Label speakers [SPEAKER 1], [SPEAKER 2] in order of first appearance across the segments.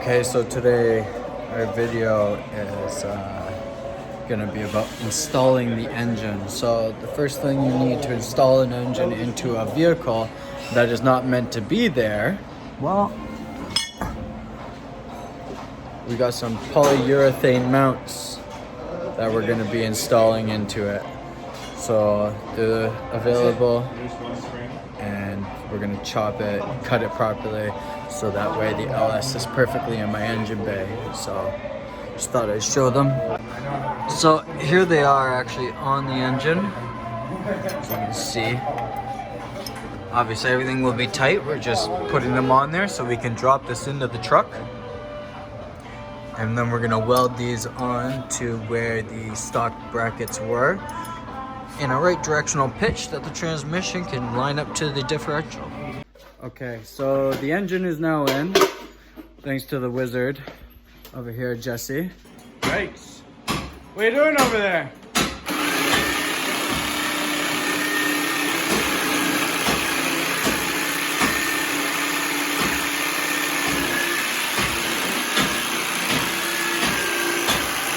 [SPEAKER 1] Okay, so today our video is gonna be about installing the engine. So the first thing you need to install an engine into a vehicle that is not meant to be there, well, we got some polyurethane mounts that we're gonna be installing into it. So they're available and we're gonna chop it, cut it properly, so that way the LS is perfectly in my engine bay. So just thought I'd show them. So here they are actually on the engine. As you can see, obviously everything will be tight. We're just putting them on there so we can drop this into the truck. And then we're gonna weld these on to where the stock brackets were in a right directional pitch that the transmission can line up to the differential. Okay, so the engine is now in, thanks to the wizard over here, Jesse.
[SPEAKER 2] Right. What are you doing over there?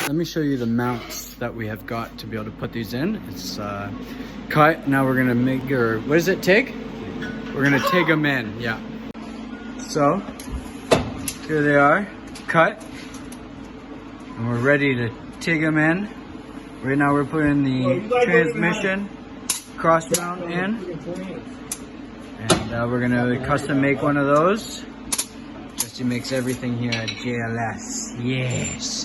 [SPEAKER 1] Let me show you the mounts that we have got to be able to put these in. It's cut. Now we're gonna make, or what does it take? We're gonna take them in, yeah. So here they are, cut, and we're ready to take them in. Right now we're putting the transmission cross mount in, and we're gonna custom make one of those. Jesse makes everything here at JLS. Yes.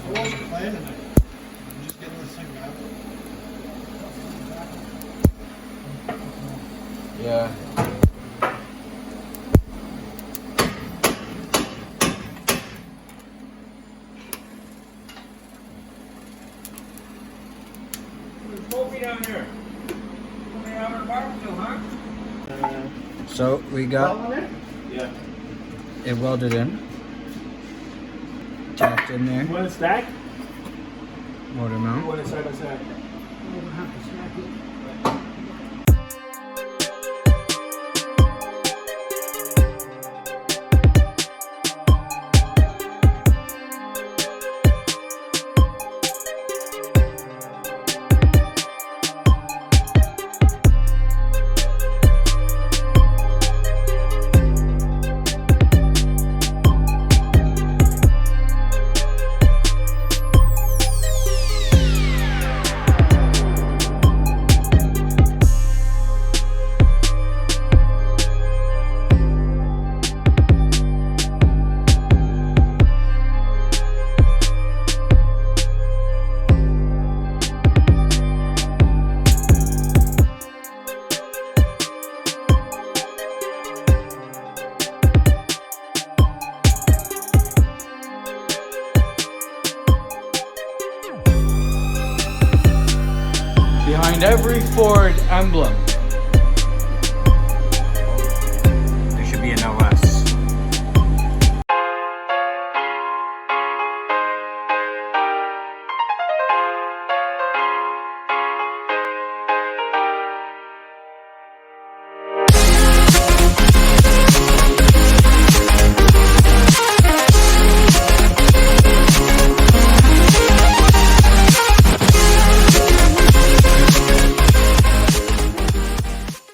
[SPEAKER 3] I wasn't planning it. I'm just getting this thing out.
[SPEAKER 1] Yeah.
[SPEAKER 2] There's smoky down here. Somebody having a barbecue, huh?
[SPEAKER 1] So we got
[SPEAKER 2] Yeah.
[SPEAKER 1] it welded in, tacked in there,
[SPEAKER 2] You want it stacked?
[SPEAKER 1] motor
[SPEAKER 2] You
[SPEAKER 1] mount.
[SPEAKER 2] want it side by side?
[SPEAKER 1] Behind every Ford emblem